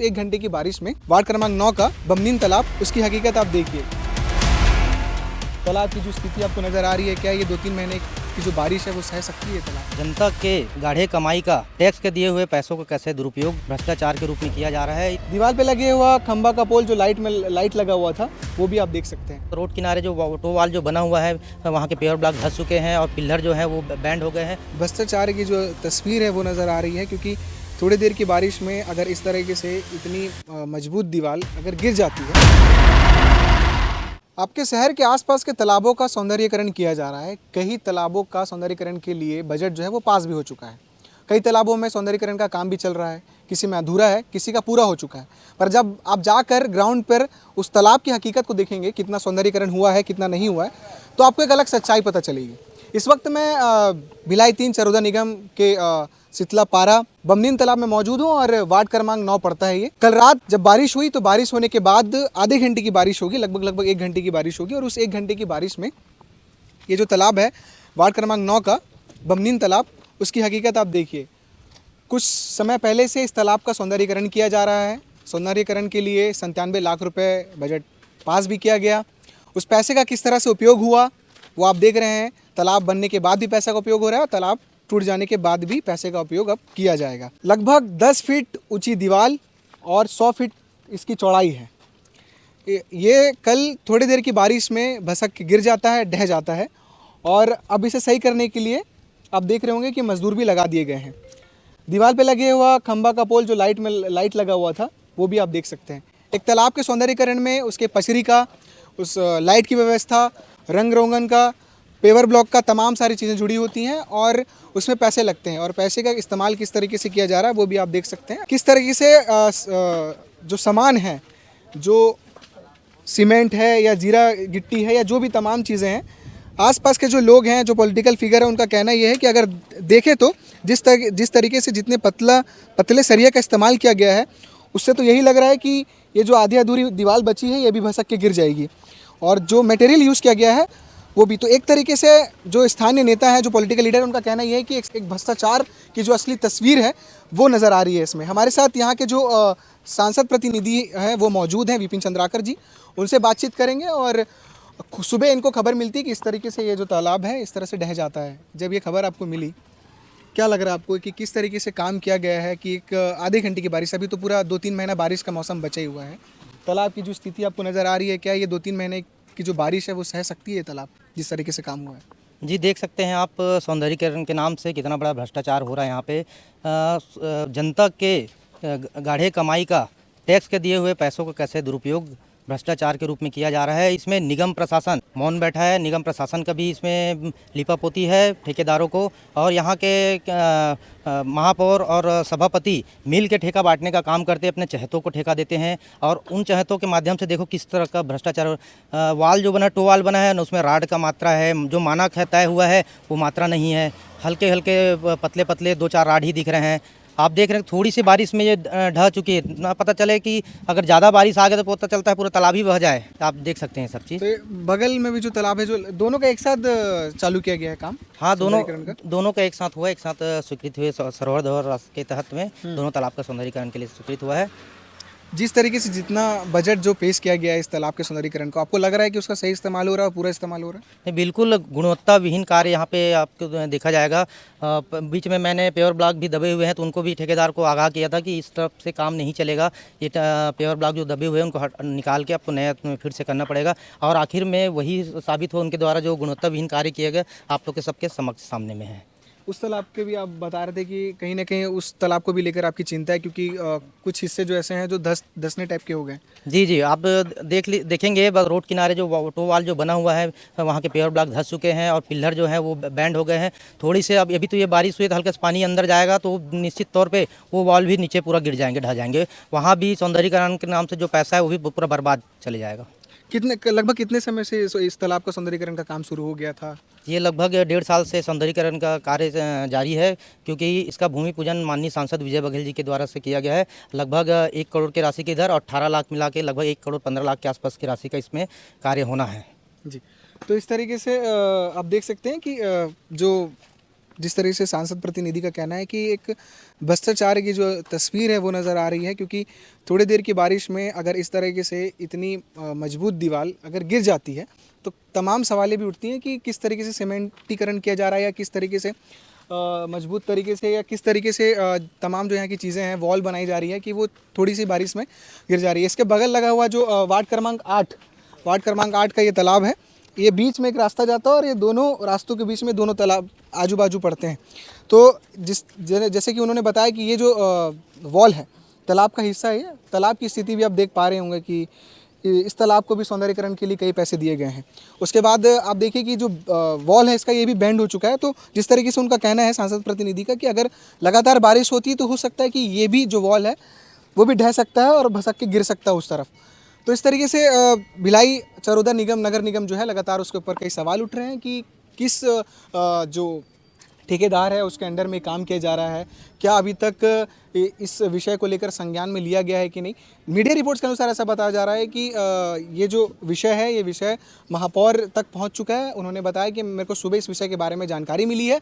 1 घंटे की बारिश में वार्ड क्रमांक 9 का बमनीन तालाब, उसकी हकीकत आप देखिए। तालाब की जो स्थिति आपको नजर आ रही है, क्या ये 2-3 महीने की जो बारिश है वो सह सकती है तालाब? जनता के गाढ़े कमाई का टैक्स के दिए हुए पैसों का कैसे दुरुपयोग भ्रष्टाचार के रूप में किया जा रहा है। दीवार पे लगे हुआ खंबा का पोल जो लाइट लगा हुआ था, वो भी आप देख सकते हैं। रोड किनारे जो ऑटो वाल जो बना हुआ है, वहाँ के पेवर ब्लॉक धंस चुके हैं और पिल्लर जो है वो बैंड हो गए हैं। भ्रष्टाचार की जो तस्वीर है वो नज़र आ रही है, क्योंकि थोड़ी देर की बारिश में अगर इस तरीके से इतनी मजबूत दीवार अगर गिर जाती है। आपके शहर के आसपास के तालाबों का सौंदर्यीकरण किया जा रहा है। कई तालाबों का सौंदर्यीकरण के लिए बजट जो है वो पास भी हो चुका है। कई तालाबों में सौंदर्यीकरण का काम भी चल रहा है, किसी में अधूरा है, किसी का पूरा हो चुका है। पर जब आप जाकर ग्राउंड पर उस तालाब की हकीकत को देखेंगे, कितना सौंदर्यीकरण हुआ है, कितना नहीं हुआ है, तो आपको एक अलग सच्चाई पता चलेगी। इस वक्त मैं भिलाई 3 चरोदा निगम के शीतलापारा बमनीन तालाब में मौजूद हूँ और वार्ड क्रमांक 9 पड़ता है ये। कल रात जब बारिश हुई तो बारिश होने के बाद आधे घंटे की बारिश होगी, लगभग 1 घंटे की बारिश होगी, और उस 1 घंटे की बारिश में ये जो तालाब है वार्ड क्रमांक 9 का बमनीन तालाब, उसकी हकीकत आप देखिए। कुछ समय पहले से इस तालाब का सौंदर्यीकरण किया जा रहा है। सौंदर्यीकरण के लिए 97 लाख रुपए बजट पास भी किया गया। उस पैसे का किस तरह से उपयोग हुआ वो आप देख रहे हैं। तालाब बनने के बाद भी पैसे का उपयोग हो रहा है, तालाब टूट जाने के बाद भी पैसे का उपयोग अब किया जाएगा। लगभग 10 फीट ऊंची दीवार और 100 फीट इसकी चौड़ाई है। ये कल थोड़ी देर की बारिश में भसक के गिर जाता है, ढह जाता है, और अब इसे सही करने के लिए आप देख रहे होंगे कि मजदूर भी लगा दिए गए हैं। दीवार पे लगे हुआ खंबा का पोल जो लाइट लगा हुआ था, वो भी आप देख सकते हैं। एक तालाब के सौंदर्यीकरण में उसके पचरी का, उस लाइट की व्यवस्था, रंग रोगन का, पेवर ब्लॉक का, तमाम सारी चीज़ें जुड़ी होती हैं और उसमें पैसे लगते हैं, और पैसे का इस्तेमाल किस तरीके से किया जा रहा है वो भी आप देख सकते हैं। किस तरीके से जो सामान है, जो सीमेंट है या जीरा गिट्टी है या जो भी तमाम चीज़ें हैं, आसपास के जो लोग हैं, जो पॉलिटिकल फिगर है, उनका कहना ये है कि अगर देखें तो जिस तरीके से जितने पतले सरिया का इस्तेमाल किया गया है, उससे तो यही लग रहा है कि ये जो आधी अधूरी दीवार बची है ये भी भसक के गिर जाएगी। और जो मटेरियल यूज़ किया गया है वो भी, तो एक तरीके से जो स्थानीय नेता है, जो पॉलिटिकल लीडर, उनका कहना यह है कि एक भ्रष्टाचार की जो असली तस्वीर है वो नज़र आ रही है इसमें। हमारे साथ यहाँ के जो सांसद प्रतिनिधि हैं वो मौजूद हैं, विपिन चंद्राकर जी, उनसे बातचीत करेंगे। और सुबह इनको खबर मिलती कि इस तरीके से ये जो तालाब है इस तरह से ढह जाता है। जब ये खबर आपको मिली, क्या लग रहा है आपको कि किस तरीके से काम किया गया है कि एक आधे घंटे की बारिश, अभी तो पूरा 2-3 महीना बारिश का मौसम बचा ही हुआ है, तालाब की जो स्थिति आपको नज़र आ रही है, क्या ये 2-3 महीने की जो बारिश है वो सह सकती है तालाब, जिस तरीके से काम हुआ है? जी, देख सकते हैं आप सौंदर्यीकरण के नाम से कितना बड़ा भ्रष्टाचार हो रहा है यहाँ पे। जनता के गाढ़े कमाई का टैक्स के दिए हुए पैसों का कैसे दुरुपयोग भ्रष्टाचार के रूप में किया जा रहा है। इसमें निगम प्रशासन मौन बैठा है। निगम प्रशासन का भी इसमें लीपापोती है ठेकेदारों को, और यहाँ के महापौर और सभापति मिल के ठेका बांटने का काम करते हैं, अपने चहेतों को ठेका देते हैं, और उन चहेतों के माध्यम से देखो किस तरह का भ्रष्टाचार। वाल जो बना, टो वाल बना है न, उसमें राड का मात्रा है, जो मानक है तय हुआ है वो मात्रा नहीं है। हल्के हल्के पतले पतले 2-4 राड ही दिख रहे हैं। आप देख रहे हैं थोड़ी सी बारिश में ये ढह चुकी है, ना पता चले कि अगर ज़्यादा बारिश आ गया तो पता चलता है पूरा तालाब ही बह जाए। आप देख सकते हैं सब चीज़। तो बगल में भी जो तालाब है, जो दोनों का एक साथ चालू किया गया है काम? हाँ, सौंदर्यीकरण का दोनों का एक साथ हुआ है, एक साथ स्वीकृत हुए। सरोवर धरोहर के तहत में दोनों तालाब का सौंदर्यीकरण के लिए स्वीकृत हुआ है। जिस तरीके से जितना बजट जो पेश किया गया है इस तालाब के सौंदर्यीकरण को, आपको लग रहा है कि उसका सही इस्तेमाल हो रहा है, पूरा इस्तेमाल हो रहा है? नहीं, बिल्कुल गुणवत्ता विहीन कार्य यहाँ पे आपको देखा जाएगा। बीच में मैंने पेवर ब्लॉक भी दबे हुए हैं तो उनको भी ठेकेदार को आगाह किया था कि इस तरफ से काम नहीं चलेगा। ये पेवर ब्लॉक जो दबे हुए हैं उनको निकाल के आपको नया फिर से करना पड़ेगा, और आखिर में वही साबित हो उनके द्वारा जो गुणवत्ता विहीन कार्य किए गए आप लोग के सबके समक्ष सामने में है। उस तालाब के भी आप बता रहे थे कि कहीं ना कहीं उस तालाब को भी लेकर आपकी चिंता है, क्योंकि कुछ हिस्से जो ऐसे हैं जो धंसने टाइप के हो गए। जी, आप देखेंगे रोड किनारे जो ऑटो वाल जो बना हुआ है, वहाँ के पेवर ब्लॉक धंस चुके हैं और पिल्लर जो है वो बैंड हो गए हैं। थोड़ी से अभी तो ये बारिश हुई तो हल्का सा पानी अंदर जाएगा तो निश्चित तौर पे वो वॉल भी नीचे पूरा गिर जाएंगे, ढह जाएंगे। वहाँ भी सौंदर्यीकरण के नाम से जो पैसा है वो भी पूरा बर्बाद चले जाएगा। लगभग कितने समय से इस तालाब का सौंदर्यीकरण का काम शुरू हो गया था? ये लगभग 1.5 साल से सौंदर्यीकरण का कार्य जारी है, क्योंकि इसका भूमि पूजन माननीय सांसद विजय बघेल जी के द्वारा से किया गया है। लगभग 1 करोड़ की राशि के इधर और 18 लाख मिला के लगभग 1 करोड़ 15 लाख के आसपास की राशि का इसमें कार्य होना है। जी, तो इस तरीके से आप देख सकते हैं कि जो जिस तरीके से सांसद प्रतिनिधि का कहना है कि एक भ्रष्टाचार की जो तस्वीर है वो नज़र आ रही है, क्योंकि थोड़ी देर की बारिश में अगर इस तरीके से इतनी मजबूत दीवार अगर गिर जाती है तो तमाम सवालें भी उठती हैं कि किस तरीके से सीमेंटीकरण किया जा रहा है, या किस तरीके से मजबूत तरीके से, या किस तरीके से तमाम जो यहाँ की चीज़ें हैं वॉल बनाई जा रही है कि वो थोड़ी सी बारिश में गिर जा रही है। इसके बगल लगा हुआ जो वार्ड क्रमांक 8 का ये तालाब है, ये बीच में एक रास्ता जाता है और ये दोनों रास्तों के बीच में दोनों तालाब आजू बाजू पड़ते हैं। तो जैसे कि उन्होंने बताया कि ये जो वॉल है तालाब का हिस्सा है। तालाब की स्थिति भी आप देख पा रहे होंगे कि इस तालाब को भी सौंदर्यीकरण के लिए कई पैसे दिए गए हैं। उसके बाद आप देखिए कि जो वॉल है इसका ये भी बेंड हो चुका है। तो जिस तरीके से उनका कहना है सांसद प्रतिनिधि का कि अगर लगातार बारिश होती है तो हो सकता है कि ये भी जो वॉल है वो भी ढह सकता है और भसक के गिर सकता है उस तरफ। तो इस तरीके से भिलाई चरोदा निगम नगर निगम जो है लगातार उसके ऊपर कई सवाल उठ रहे हैं कि किस जो ठेकेदार है उसके अंडर में काम किया जा रहा है, क्या अभी तक इस विषय को लेकर संज्ञान में लिया गया है कि नहीं। मीडिया रिपोर्ट्स के अनुसार ऐसा बताया जा रहा है कि ये जो विषय है ये विषय महापौर तक पहुंच चुका है। उन्होंने बताया कि मेरे को सुबह इस विषय के बारे में जानकारी मिली है,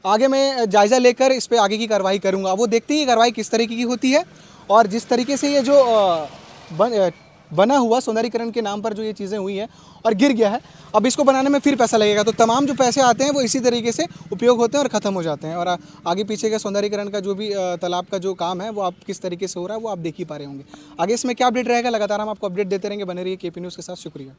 आगे मैं जायज़ा लेकर इस पर आगे की कार्रवाई करूँगा। वो देखते ही कार्रवाई किस तरीके की होती है और जिस तरीके से ये जो बना हुआ सौंदर्यीकरण के नाम पर जो ये चीज़ें हुई हैं और गिर गया है, अब इसको बनाने में फिर पैसा लगेगा। तो तमाम जो पैसे आते हैं वो इसी तरीके से उपयोग होते हैं और ख़त्म हो जाते हैं। और आगे पीछे का सौंदर्यीकरण का जो भी तालाब का जो काम है वो आप किस तरीके से हो रहा है वो आप देख ही पा रहे होंगे। आगे इसमें क्या अपडेट रहेगा लगातार हम आपको अपडेट देते रहेंगे। बने रहिए केपी न्यूज़ के साथ। शुक्रिया।